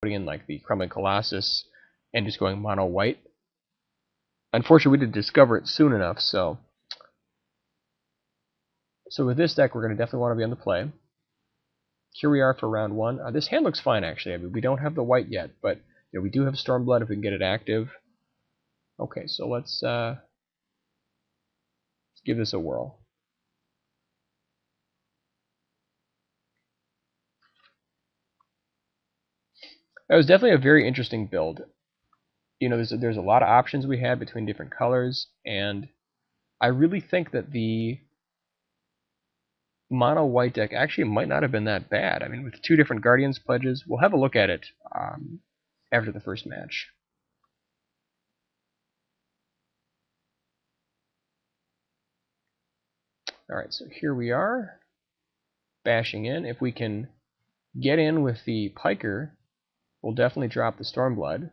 putting in like the Crumbling Colossus and just going mono white. Unfortunately, we didn't discover it soon enough, so with this deck, we're going to definitely want to be on the play. Here we are for round one. This hand looks fine, actually. I mean, we don't have the white yet, but we do have Stormblood if we can get it active. Okay, so let's give this a whirl. That was definitely a very interesting build. There's a lot of options we had between different colors, and I really think that the mono white deck actually might not have been that bad. I mean, with 2 different Guardians pledges, we'll have a look at it after the first match. Alright, so here we are, bashing in. If we can get in with the Piker, we'll definitely drop the Stormblood.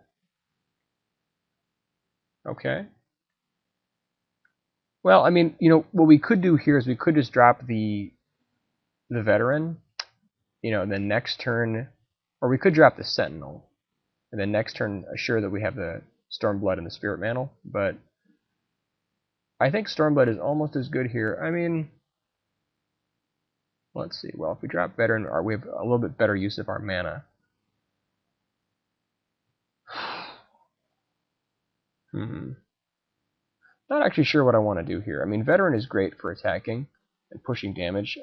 Okay. Well, I mean, what we could do here is we could just drop the Veteran, and then next turn, or we could drop the Sentinel, and then next turn assure that we have the Stormblood and the Spirit Mantle, but I think Stormblood is almost as good here. I mean, let's see. Well, if we drop Veteran, we have a little bit better use of our mana. Not actually sure what I want to do here. I mean, Veteran is great for attacking and pushing damage,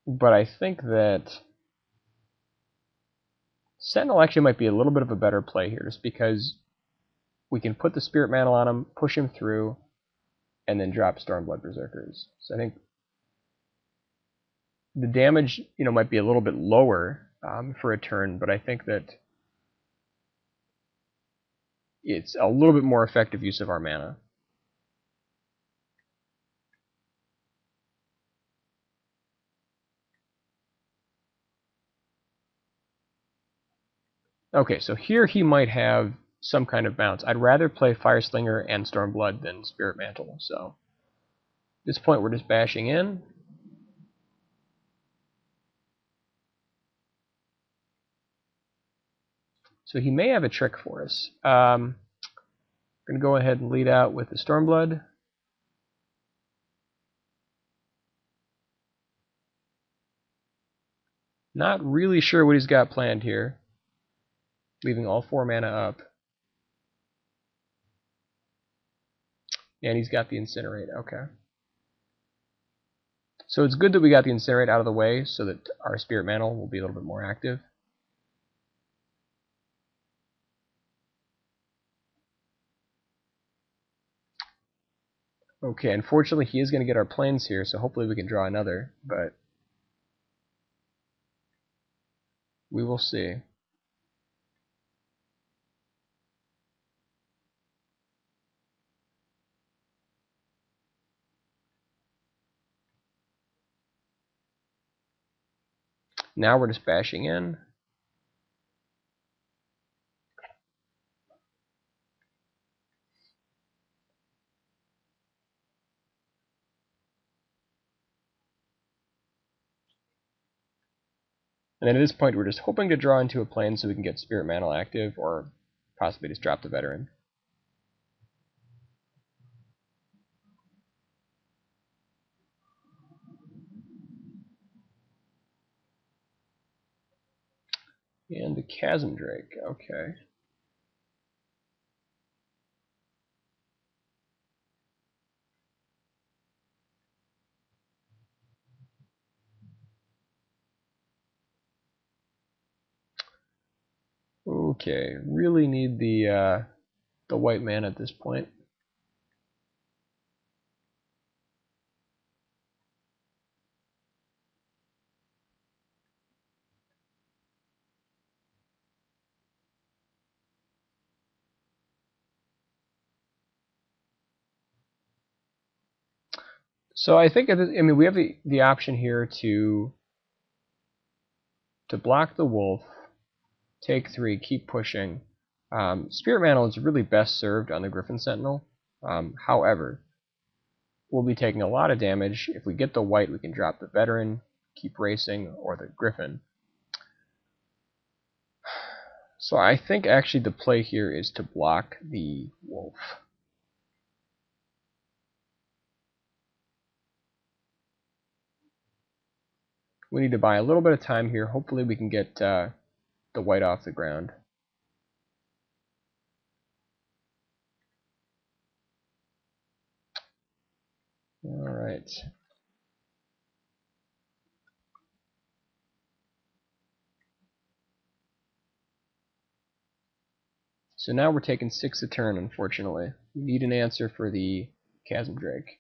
but I think that Sentinel actually might be a little bit of a better play here, just because we can put the Spirit Mantle on him, push him through, and then drop Stormblood Berserkers. So I think the damage, might be a little bit lower for a turn, but I think that it's a little bit more effective use of our mana. Okay, so here he might have some kind of bounce. I'd rather play Fireslinger and Stormblood than Spirit Mantle, so at this point we're just bashing in. So he may have a trick for us. I'm going to go ahead and lead out with the Stormblood. Not really sure what he's got planned here. Leaving all 4 mana up. And he's got the Incinerate, okay. So it's good that we got the Incinerate out of the way so that our Spirit Mantle will be a little bit more active. Okay, unfortunately he is going to get our planes here, so hopefully we can draw another, but we will see. Now we're just bashing in. And then at this point, we're just hoping to draw into a plane so we can get Spirit Mantle active, or possibly just drop the Veteran. And the Chasm Drake, okay. Okay, really need the white mana at this point. So I think, we have the option here to block the Wolf, take 3, keep pushing. Spirit Mantle is really best served on the Griffin Sentinel. However, we'll be taking a lot of damage. If we get the white, we can drop the Veteran, keep racing, or the Griffin. So I think actually the play here is to block the wolf. We need to buy a little bit of time here. Hopefully we can get the white off the ground. All right. So now we're taking 6 a turn, unfortunately. We need an answer for the Chasm Drake.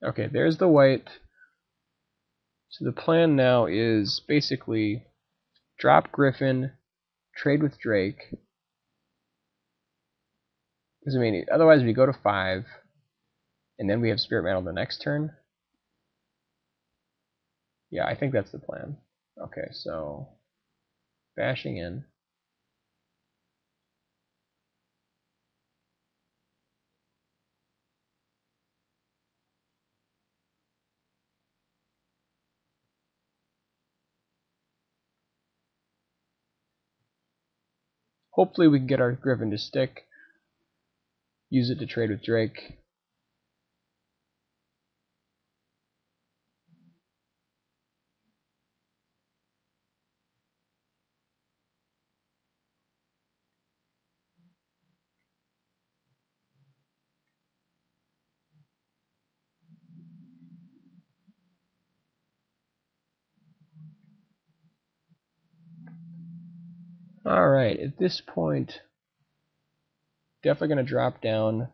Okay, there's the white. So the plan now is basically drop Griffin, trade with Drake. Because I mean, otherwise we go to 5, and then we have Spirit Mantle the next turn. Yeah, I think that's the plan. Okay, so bashing in. Hopefully we can get our Griffin to stick. Use it to trade with Drake. Alright, at this point, definitely going to drop down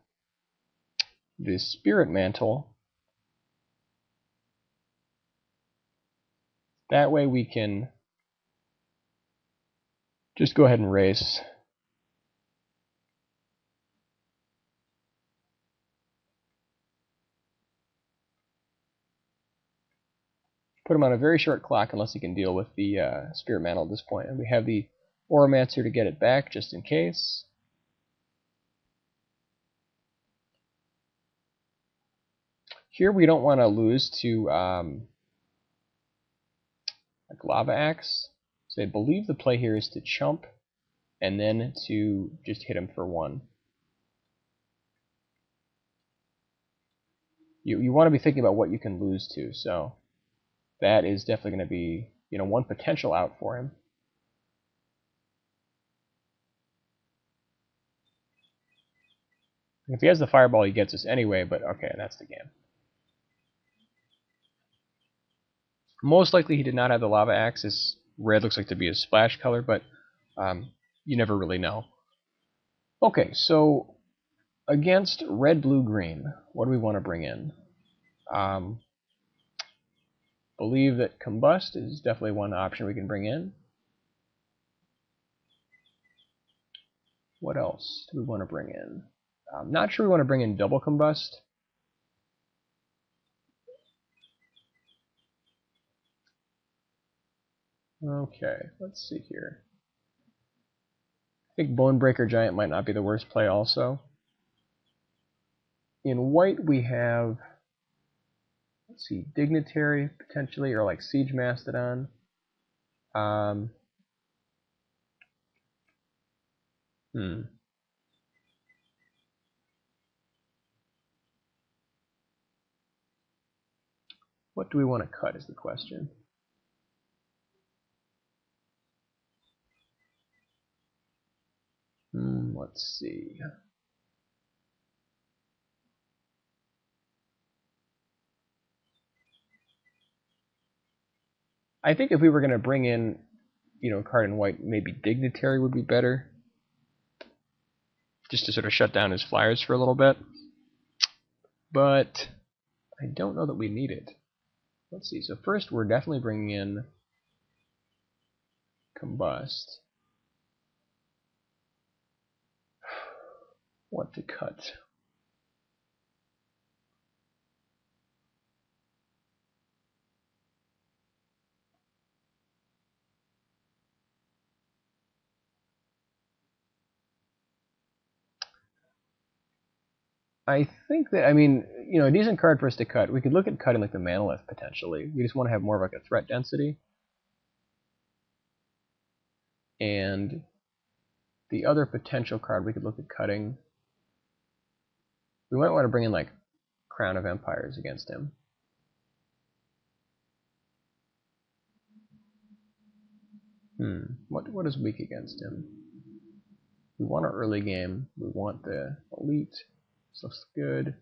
the Spirit Mantle. That way we can just go ahead and race. Put him on a very short clock unless he can deal with the Spirit Mantle at this point. And we have the Oromancer to get it back just in case. Here we don't want to lose to like Lava Axe. So I believe the play here is to chump and then to just hit him for 1. You want to be thinking about what you can lose to, so that is definitely going to be, you know, one potential out for him. If he has the Fireball, he gets us anyway, but okay, that's the game. Most likely he did not have the Lava Axe. His red looks like to be a splash color, but you never really know. Okay, so against red, blue, green, what do we want to bring in? Believe that Combust is definitely one option we can bring in. What else do we want to bring in? I'm not sure we want to bring in Double Combust. Okay, let's see here. I think Bonebreaker Giant might not be the worst play also. In white we have, let's see, Dignitary potentially, or like Siege Mastodon. What do we want to cut is the question. Let's see. I think if we were going to bring in, you know, a card in white, maybe Dignitary would be better. Just to sort of shut down his flyers for a little bit. But I don't know that we need it. Let's see. So first we're definitely bringing in Combust. what to cut. I think that, I mean, you know, a decent card for us to cut. We could look at cutting like the Manolith potentially. We just want to have more of like a threat density. And the other potential card we could look at cutting, we might want to bring in like Crown of Empires against him. What is weak against him? We want our early game. We want the elite. This looks good.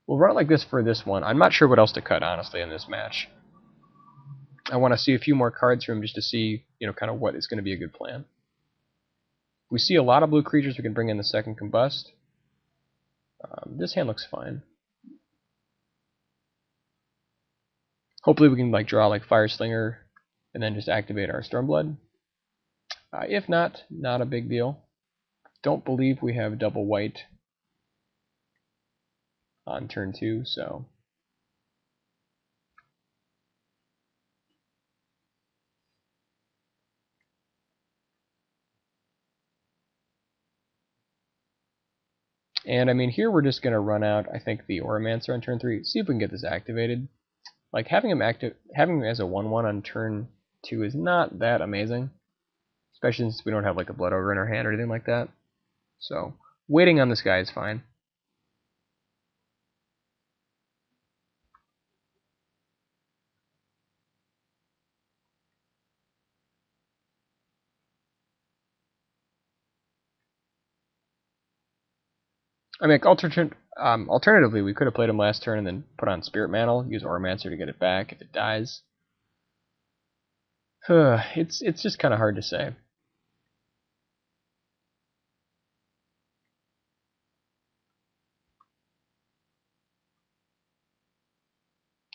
We'll run it like this for this one. I'm not sure what else to cut, honestly, in this match. I want to see a few more cards from him just to see, you know, kind of what is going to be a good plan. We see a lot of blue creatures. We can bring in the second Combust. This hand looks fine. Hopefully we can like draw like Fire Slinger and then just activate our Stormblood. If not, not a big deal. Don't believe we have double white on turn 2, so and I mean here we're just gonna run out, I think, the Oromancer on turn 3. See if we can get this activated. Like having him as a 1/1 on turn 2 is not that amazing, especially since we don't have like a Blood Ogre in our hand or anything like that. So waiting on this guy is fine. I mean, alternatively, we could have played him last turn and then put on Spirit Mantle, use Oromancer to get it back if it dies. It's just kind of hard to say.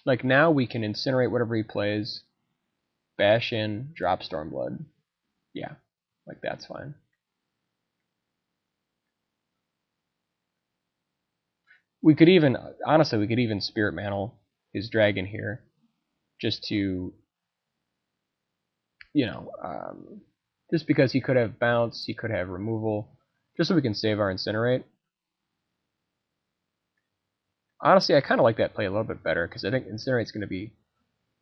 Like now we can incinerate whatever he plays, bash in, drop Stormblood. Yeah, like that's fine. We could even, honestly, we could even Spirit Mantle his dragon here, just to, you know, just because he could have bounce, he could have removal, just so we can save our Incinerate. Honestly, I kind of like that play a little bit better, because I think Incinerate's going to be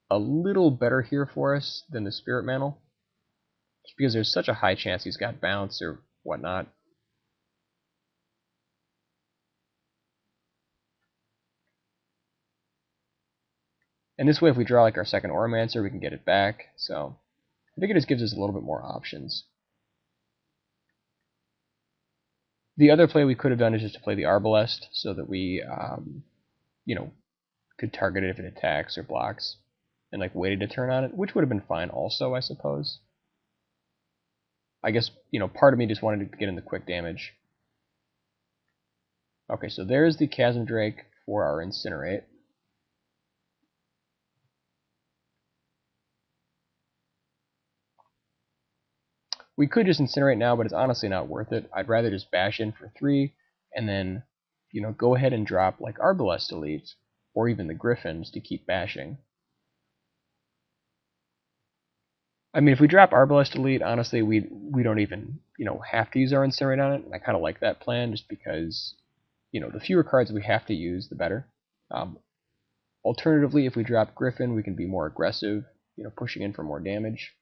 a little better here for us than the Spirit Mantle, just because there's such a high chance he's got bounce or whatnot. And this way, if we draw like our second Oromancer, we can get it back. So I think it just gives us a little bit more options. The other play we could have done is just to play the Arbalest, so that we, you know, could target it if it attacks or blocks, and like waited a turn on it, which would have been fine also, I suppose. I guess, you know, part of me just wanted to get in the quick damage. Okay, so there's the Chasm Drake for our Incinerate. We could just Incinerate now, but it's honestly not worth it. I'd rather just bash in for 3, and then, you know, go ahead and drop like Arbalest Elite, or even the Griffins to keep bashing. I mean, if we drop Arbalest Elite, honestly, we don't even, you know, have to use our Incinerate on it. And I kind of like that plan, just because, you know, the fewer cards we have to use, the better. Alternatively, if we drop Griffin, we can be more aggressive, you know, pushing in for more damage.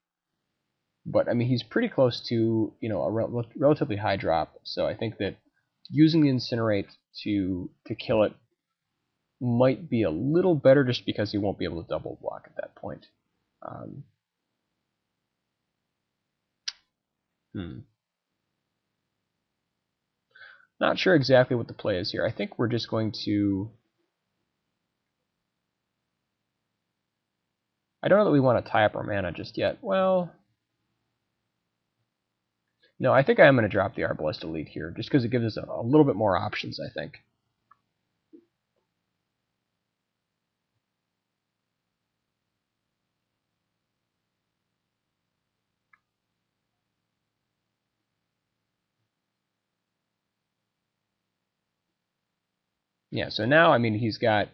But I mean, he's pretty close to, you know, a relatively high drop. So I think that using the Incinerate to kill it might be a little better, just because he won't be able to double block at that point. Not sure exactly what the play is here. I think we're just going to... I don't know that we want to tie up our mana just yet. Well... No, I think I am going to drop the Arbalest Elite here, just because it gives us a little bit more options, I think. Yeah, so now, I mean, he's got...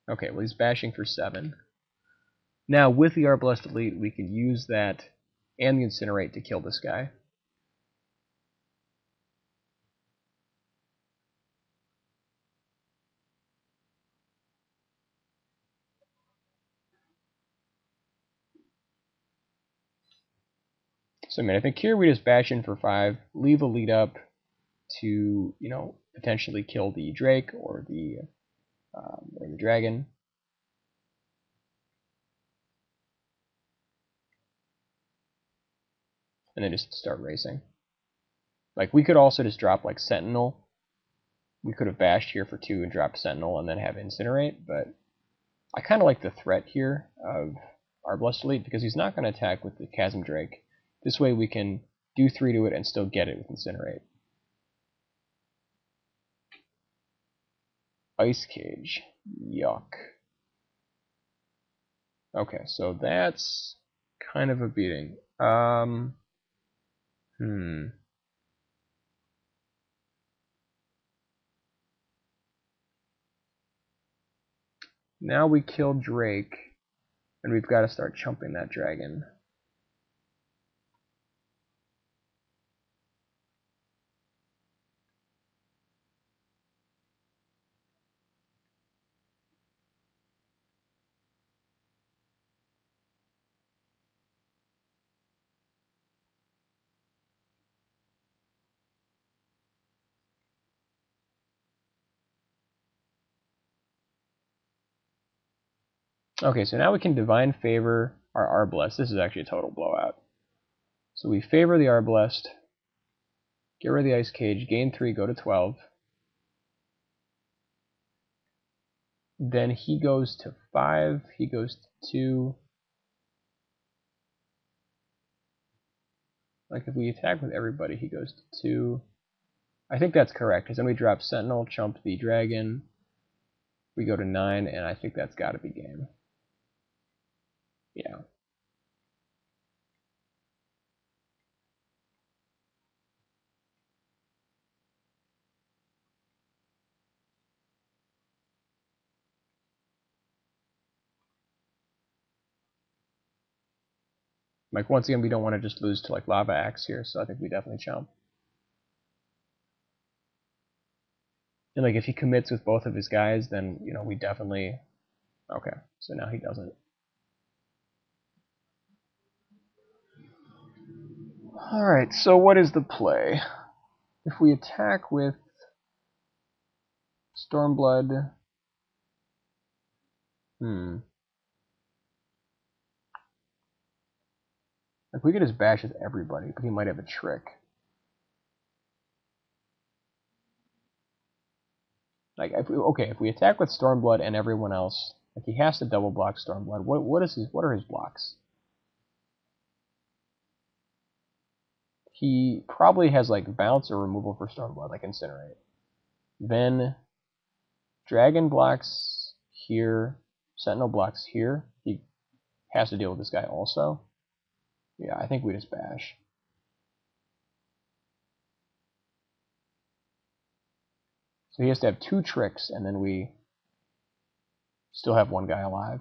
Okay, well, he's bashing for 7. Now, with the Arbalest Elite, we can use that and the Incinerate to kill this guy. So, I mean, I think here we just bash in for 5, leave a lead up to, you know, potentially kill the Drake or the Dragon. And then just start racing. Like, we could also just drop, like, Sentinel. We could have bashed here for 2 and dropped Sentinel and then have Incinerate, but I kind of like the threat here of Arbalest Elite because he's not going to attack with the Chasm Drake. This way we can do 3 to it and still get it with Incinerate. Ice Cage. Yuck. Okay, so that's kind of a beating. Now we kill Drake, and we've got to start chumping that dragon. Okay, so now we can Divine Favor our Arbalest. This is actually a total blowout. So we favor the Arbalest, get rid of the Ice Cage, gain 3, go to 12. Then he goes to 5, he goes to 2. Like if we attack with everybody, he goes to 2. I think that's correct, because then we drop Sentinel, chump the Dragon, we go to 9, and I think that's got to be game. Yeah. Like, once again, we don't want to just lose to, like, Lava Axe here, so I think we definitely chump. And, like, if he commits with both of his guys, then, you know, we definitely... Okay, so now he doesn't. Alright, so what is the play? If we attack with Stormblood... Like, we could just bash with everybody, but he might have a trick. Like, if we attack with Stormblood and everyone else, like, he has to double block Stormblood. What are his blocks? He probably has, like, bounce or removal for Stormblood, like Incinerate. Then Dragon blocks here, Sentinel blocks here. He has to deal with this guy also. Yeah, I think we just bash. So he has to have 2 tricks, and then we still have 1 guy alive.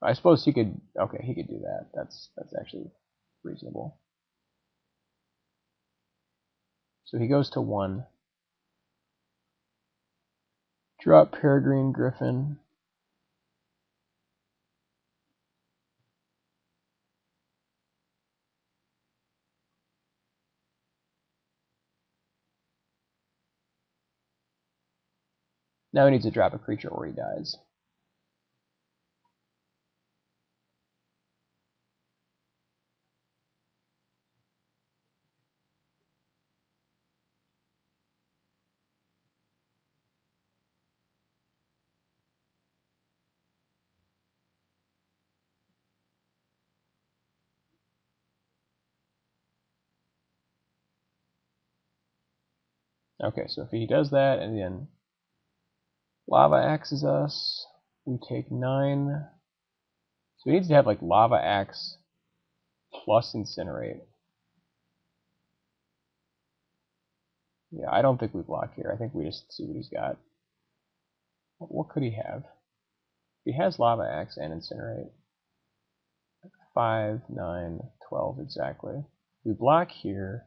I suppose he could... Okay, he could do that. That's actually reasonable. So he goes to 1. Drop Peregrine Griffin. Now he needs to drop a creature or he dies. Okay, so if he does that and then Lava axes us, we take 9. So he needs to have like Lava Axe plus Incinerate. Yeah, I don't think we block here. I think we just see what he's got. What could he have? He has Lava Axe and Incinerate. 5, 9, 12 exactly. We block here.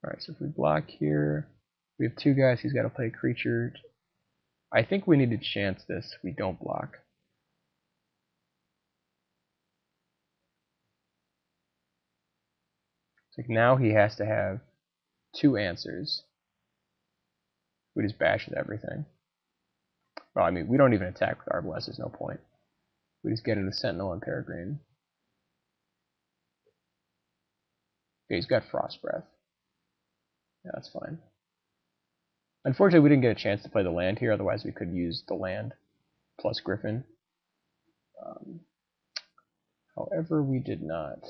Alright, so if we block here, we have 2 guys, he's got to play a creature. I think we need to chance this. We don't block. So now he has to have 2 answers. We just bash with everything. Well, I mean, we don't even attack with Arbalest, there's no point. We just get into Sentinel and Peregrine. Okay, he's got Frost Breath. Yeah, that's fine. Unfortunately, we didn't get a chance to play the land here, otherwise we could use the land plus Griffin. However, we did not.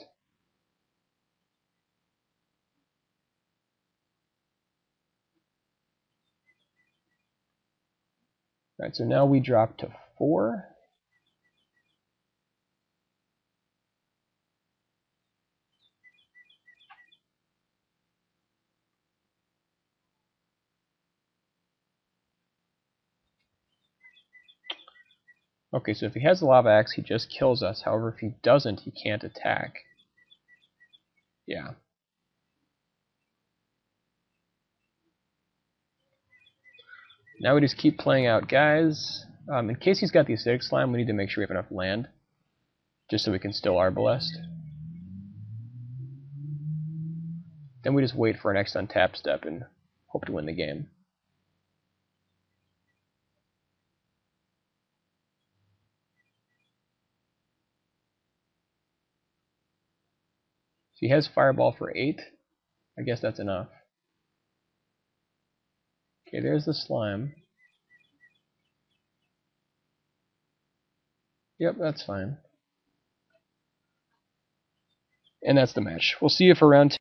Alright, so now we drop to 4. Okay, so if he has the Lava Axe, he just kills us. However, if he doesn't, he can't attack. Yeah. Now we just keep playing out guys. In case he's got the Acidic Slime, we need to make sure we have enough land. Just so we can still Arbalest. Then we just wait for our next untap step and hope to win the game. So he has Fireball for 8. I guess that's enough. Okay, there's the slime. Yep, that's fine. And that's the match. We'll see you for round 2.